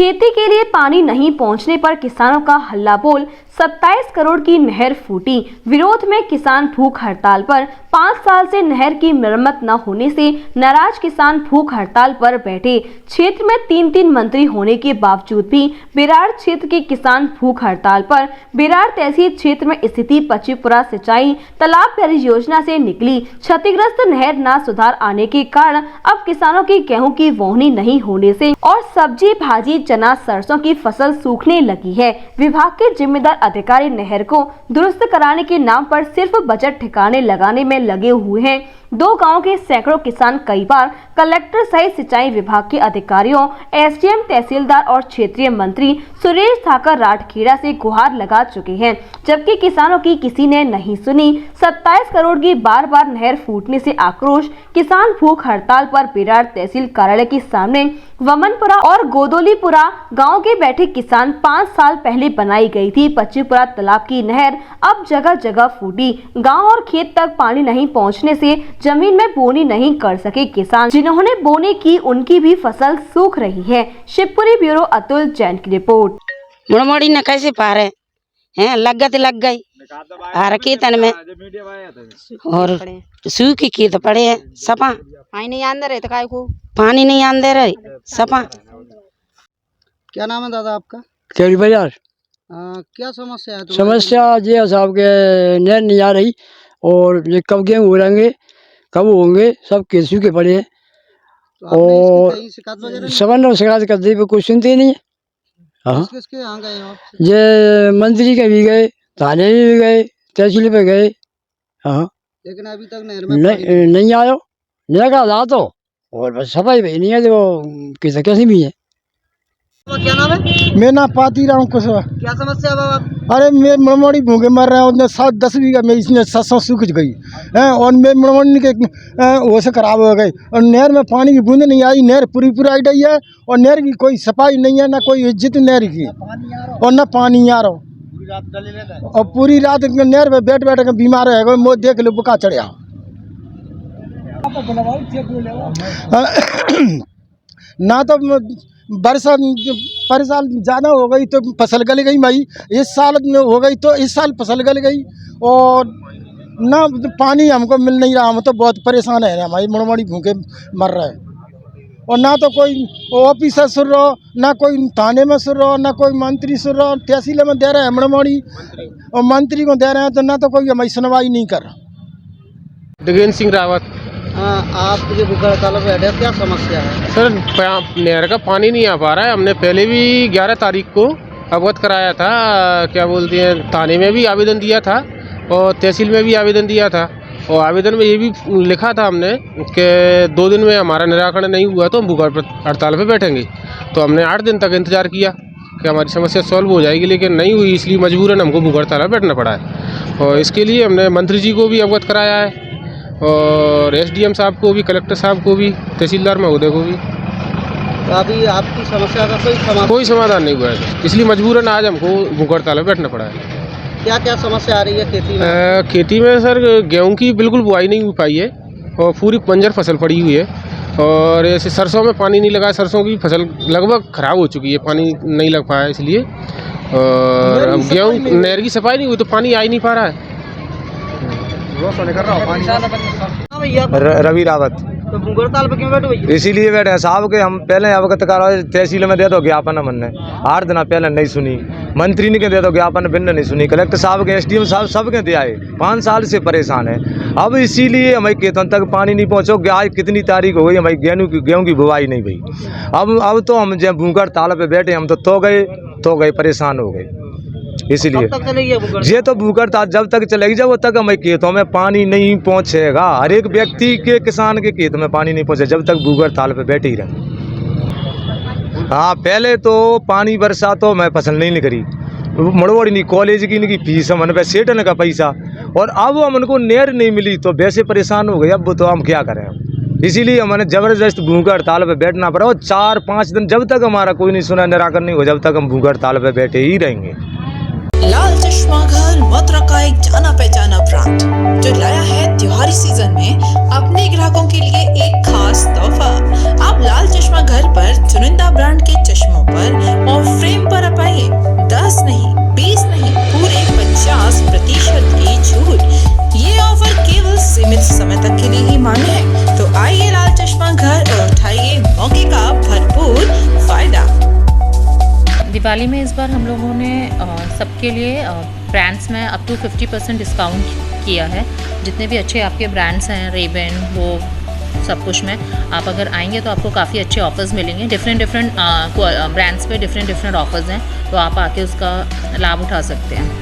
खेती के लिए पानी नहीं पहुंचने पर किसानों का हल्ला बोल। 27 करोड़ की नहर फूटी, विरोध में किसान भूख हड़ताल पर। 5 साल से नहर की मरम्मत न होने से नाराज किसान भूख हड़ताल पर बैठे। क्षेत्र में 3 मंत्री होने के बावजूद भी बेरार क्षेत्र के किसान भूख हड़ताल पर। बेरार तहसील क्षेत्र में स्थिति पचीपुरा सिंचाई तालाब परियोजना से निकली क्षतिग्रस्त नहर न सुधार आने के कारण अब किसानों की गेहूं की बोवनी नहीं होने से और सब्जी भाजी चना सरसों की फसल सूखने लगी है। विभाग के जिम्मेदार अधिकारी नहर को दुरुस्त कराने के नाम पर सिर्फ बजट ठिकाने लगाने में लगे हुए हैं। 2 गांव के सैकड़ों किसान कई बार कलेक्टर सहित सिंचाई विभाग के अधिकारियों, एसडीएम, तहसीलदार और क्षेत्रीय मंत्री सुरेश ठाकर राठखेड़ा से गुहार लगा चुके हैं, जबकि किसानों की किसी ने नहीं सुनी। 27 करोड़ की बार नहर फूटने से आक्रोश, किसान भूख हड़ताल पर। बेरार तहसील कार्यालय के सामने वमनपुरा और गोदोलीपुरा गांव के बैठे किसान। 5 साल पहले बनाई गई थी पचीपुरा तालाब की नहर अब जगह जगह फूटी। गांव और खेत तक पानी नहीं पहुंचने से जमीन में बोनी नहीं कर सके किसान। जिन्होंने बोनी की उनकी भी फसल सूख रही है। शिवपुरी ब्यूरो अतुल जैन की रिपोर्ट। मुड़मोड़ी न कैसे पारे हैं, लग गई हर खेतन में और सूखी खेत पड़े है सपा। पानी नहीं आंदे रहे तो काय को पानी नहीं आंदे रहे सपा। क्या नाम है दादा आपका? केवड़ी बाजार। क्या समस्या है? समस्या ये साहब के नहर नहीं आ रही और ये कब गेहूँ हो रहेंगे, कब होंगे, सब केसू के पड़े हैं। और शिकायत कर दी, कोई सुनते ही नहीं है। हाँ, किसके यहाँ गए हो? ये मंत्री के भी गए, थाने में भी गए, तहसील पे गए। हाँ, लेकिन अभी तक नहर में नहीं आयो। नहर का हालात तो और बस सफाई भी नहीं है, तो कैसे भी है। क्या नाम है? मैं ना पाती रहा हूँ कुछ। क्या समस्या है बाबा? अरे मैं मुड़मोड़ी भूखे मर रहे हैं, 7-10 बीघा में इसने 700 सूख गई है और मैं मुड़मोड़ी के वो से खराब हो गई और नहर में पानी की बूंद नहीं आई। नहर पूरी आई गई है और नहर की कोई सफाई नहीं है, ना कोई इज्जत नहर की और न पानी आ रहा। और पूरी रात नहर में बैठ के बीमार है गए। मोह देख लो बुका चढ़िया। ना तो बरसात साल ज़्यादा हो गई तो फसल गल गई भाई। इस साल में हो गई तो इस साल फसल गल गई और ना पानी हमको मिल नहीं रहा। हम तो बहुत परेशान है, हमारी मुड़मोड़ी भूखे मर रहे हैं। और ना तो कोई ऑफिसर सुन रहा, ना कोई थाने में सुन रहा, ना कोई मंत्री सुन रहा। तहसील में दे रहे हैं मुड़मोड़ी और मंत्री को दे रहे हैं, तो ना तो कोई हमारी सुनवाई नहीं कर रहा। डगेन सिंह रावत। आप ये भूख हड़ताल पे बैठे, क्या समस्या है? सर, नहर का पानी नहीं आ पा रहा है। हमने पहले भी 11 तारीख को अवगत कराया था, क्या बोलते हैं, थाने में भी आवेदन दिया था और तहसील में भी आवेदन दिया था। और आवेदन में ये भी लिखा था हमने कि 2 दिन में हमारा निराकरण नहीं हुआ तो हम भूख हड़ताल पे बैठेंगे। तो हमने 8 दिन तक इंतजार किया कि हमारी समस्या सॉल्व हो जाएगी, लेकिन नहीं हुई। इसलिए मजबूरन हमको भूख हड़ताल पे बैठना पड़ा है। और इसके लिए हमने मंत्री जी को भी अवगत कराया है और एसडीएम साहब को भी, कलेक्टर साहब को भी, तहसीलदार महोदय को भी। तो अभी आपकी समस्या का कोई समाधान नहीं हुआ है, इसलिए मजबूरन आज हमको भूख हड़ताल पे बैठना पड़ा है। क्या समस्या आ रही है खेती में? खेती में सर, गेहूं की बिल्कुल बुआई नहीं हो पाई है और पूरी बंजर फसल पड़ी हुई है। और ऐसे सरसों में पानी नहीं लगा, सरसों की फसल लगभग खराब हो चुकी है, पानी नहीं लग पाया इसलिए। और अब गेहूँ नहर की सफाई नहीं हुई तो पानी आ ही नहीं पा रहा है। रवि रावत। तो भूख हड़ताल पे क्यों बैठे भैया? इसीलिए बैठे हैं साहब के हम पहले अवगत करा तहसील में दे दो ज्ञापन। हमने 8 दिन पहले नहीं सुनी, मंत्री ने के दे दो ज्ञापन, भिन्न नहीं सुनी, कलेक्टर साहब के, एसडीएम साहब सबके दे आए। 5 साल से परेशान है। अब इसीलिए हमारे खेतों तक पानी नहीं पहुँचो। आज कितनी तारीख हो गई, हमारी गेहूँ की बुवाई नहीं हुई। अब तो हम जब भूख हड़ताल पे बैठे, हम तो गए परेशान हो गए। इसलिए ये तो भूख हड़ताल जब तक चलेगी, जब तक हमें खेतों में पानी नहीं पहुंचेगा। हर एक व्यक्ति के, किसान के खेत में पानी नहीं पहुंचे जब तक भूख हड़ताल पे बैठे ही रहे। हाँ, पहले तो पानी बरसा तो मैं फसल नहीं करी, मुड़मोड़ी नहीं, कॉलेज की इनकी फीस हमन पे सेटन का पैसा, और अब हमको नहर नहीं मिली तो वैसे परेशान हो गए। अब तो हम क्या करें, इसीलिए हमने जबरदस्त भूख हड़ताल पे बैठना पड़ा। और 4-5 दिन जब तक हमारा कोई नहीं सुना, निराकरण नहीं हो, जब तक हम भूख हड़ताल पे बैठे ही रहेंगे। लाल चश्मा घर मथुरा का एक जाना पहचाना ब्रांड जो लाया है त्योहारी सीजन में अपने ग्राहकों के लिए एक खास तोहफा। आप लाल चश्मा घर पर चुनिंदा ब्रांड के चश्मों पर दिवाली में इस बार हम लोगों ने सबके लिए ब्रांड्स में अप टू 50% डिस्काउंट किया है। जितने भी अच्छे आपके ब्रांड्स हैं, रेबन, वो सब कुछ में आप अगर आएंगे तो आपको काफ़ी अच्छे ऑफर्स मिलेंगे। डिफरेंट ब्रांड्स पे डिफरेंट ऑफर्स हैं, तो आप आके उसका लाभ उठा सकते हैं।